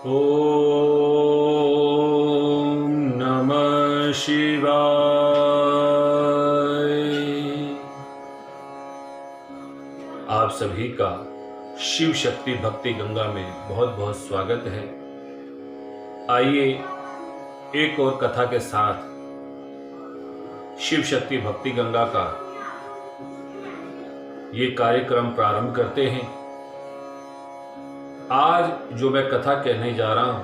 ओम नमः शिवाय। आप सभी का शिव शक्ति भक्ति गंगा में बहुत बहुत स्वागत है। आइए एक और कथा के साथ शिव शक्ति भक्ति गंगा का ये कार्यक्रम प्रारंभ करते हैं। आज जो मैं कथा कहने जा रहा हूं,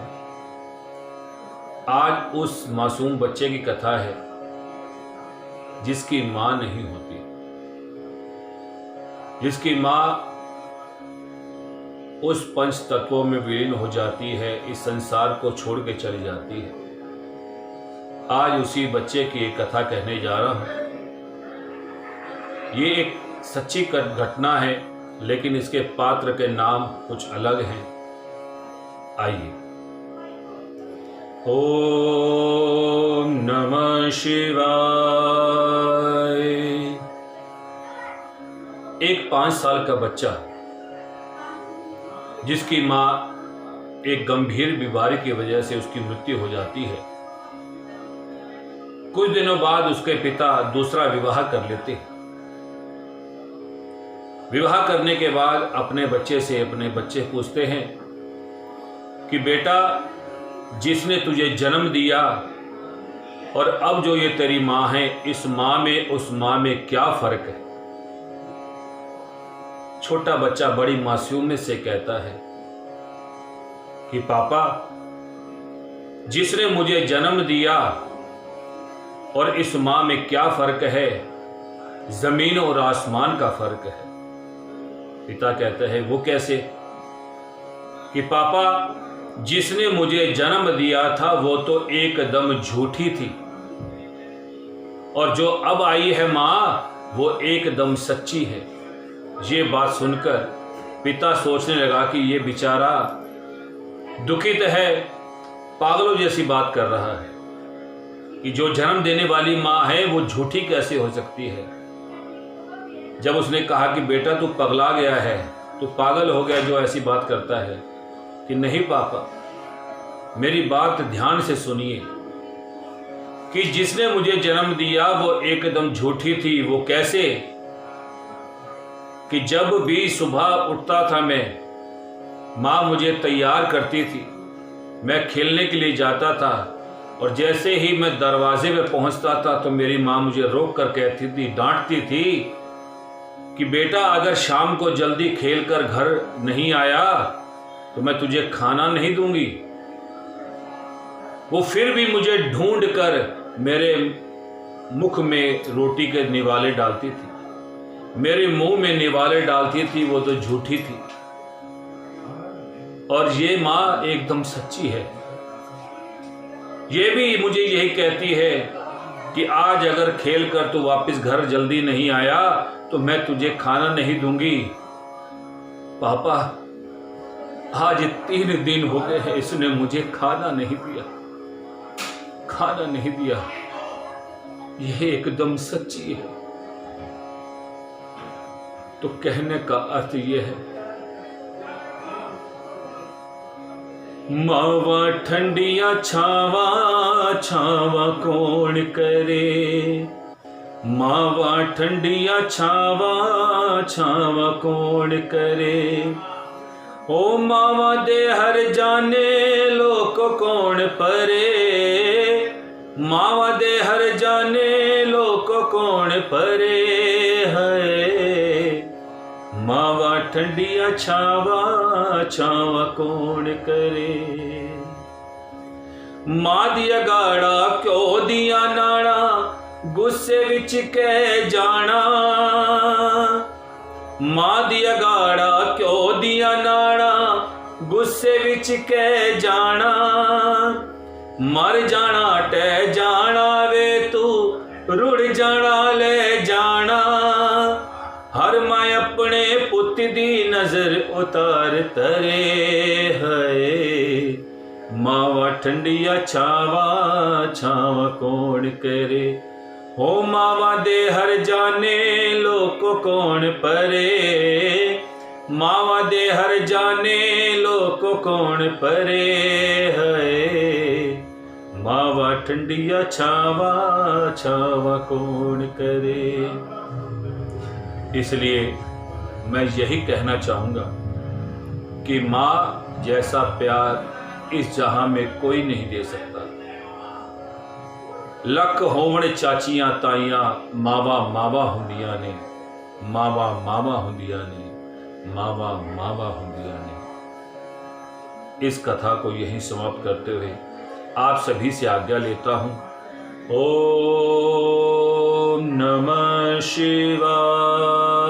आज उस मासूम बच्चे की कथा है जिसकी मां नहीं होती, जिसकी मां उस पंच तत्वों में विलीन हो जाती है, इस संसार को छोड़ के चली जाती है। आज उसी बच्चे की एक कथा कहने जा रहा हूं। ये एक सच्ची घटना है, लेकिन इसके पात्र के नाम कुछ अलग हैं। आइए। ओम नमः शिवाय। एक 5 साल का बच्चा जिसकी मां एक गंभीर बीमारी की वजह से उसकी मृत्यु हो जाती है। कुछ दिनों बाद उसके पिता दूसरा विवाह कर लेते हैं। विवाह करने के बाद अपने बच्चे पूछते हैं कि बेटा, जिसने तुझे जन्म दिया और अब जो ये तेरी मां है, इस मां में उस मां में क्या फर्क है? छोटा बच्चा बड़ी मासूमियत से कहता है कि पापा, जिसने मुझे जन्म दिया और इस मां में क्या फर्क है? जमीन और आसमान का फर्क है। पिता कहते हैं, वो कैसे? कि पापा, जिसने मुझे जन्म दिया था वो तो एकदम झूठी थी, और जो अब आई है मां वो एकदम सच्ची है। ये बात सुनकर पिता सोचने लगा कि ये बेचारा दुखित है, पागलों जैसी बात कर रहा है कि जो जन्म देने वाली मां है वो झूठी कैसे हो सकती है। जब उसने कहा कि बेटा तू पगला गया है, तू पागल हो गया जो ऐसी बात करता है, कि नहीं पापा, मेरी बात ध्यान से सुनिए कि जिसने मुझे जन्म दिया वो एकदम झूठी थी। वो कैसे? कि जब भी सुबह उठता था मैं, माँ मुझे तैयार करती थी, मैं खेलने के लिए जाता था, और जैसे ही मैं दरवाजे पे पहुंचता था तो मेरी माँ मुझे रोक कर कहती थी, डांटती थी कि बेटा, अगर शाम को जल्दी खेलकर घर नहीं आया तो मैं तुझे खाना नहीं दूंगी। वो फिर भी मुझे ढूंढ कर मेरे मुख में रोटी के निवाले डालती थी, मेरे मुंह में निवाले डालती थी। वो तो झूठी थी, और ये मां एकदम सच्ची है। ये भी मुझे यही कहती है कि आज अगर खेल कर तू वापस घर जल्दी नहीं आया तो मैं तुझे खाना नहीं दूंगी। पापा, आज 3 दिन हो गए हैं, इसने मुझे खाना नहीं दिया। यह एकदम सच्ची है। तो कहने का अर्थ यह है, मावा ठंडिया छावा छावा कौन करे, मावा ठंडिया छावा छावा कौन करे। ओ मावा दे हर जाने लोक कौन परे, मावा दे हर जाने लोक कौन परे है। मावा ठंडिया छावा छावा कौन करे। मां दिया गाड़ा क्यों दिया नाड़ा, गुस्से विच कह जाना। मां दिया गाड़ा क्यों दिया नाड़ा, गुस्से विच कह जाना। मर जाना टह जाना वे तू, रुड़ जाना ले जाना। हर मां अपने पुत दी नजर उतार तरे है। मावा ठंडिया छावा छावा कौन करे। हो मावा दे हर जाने लोक कौन परे। मावा दे हर जाने लोक कौन परे है, मावा ठंडिया छावा छावा कौन करे। इसलिए मैं यही कहना चाहूँगा कि माँ जैसा प्यार इस जहां में कोई नहीं दे सकता। लख होवण चाचियां ताइयां मावा मावा हुंदियां ने, मावा मावा हुंदियां ने, मावा मावा हुंदियां ने। इस कथा को यहीं समाप्त करते हुए आप सभी से आज्ञा लेता हूं। ओम नमः शिवाय।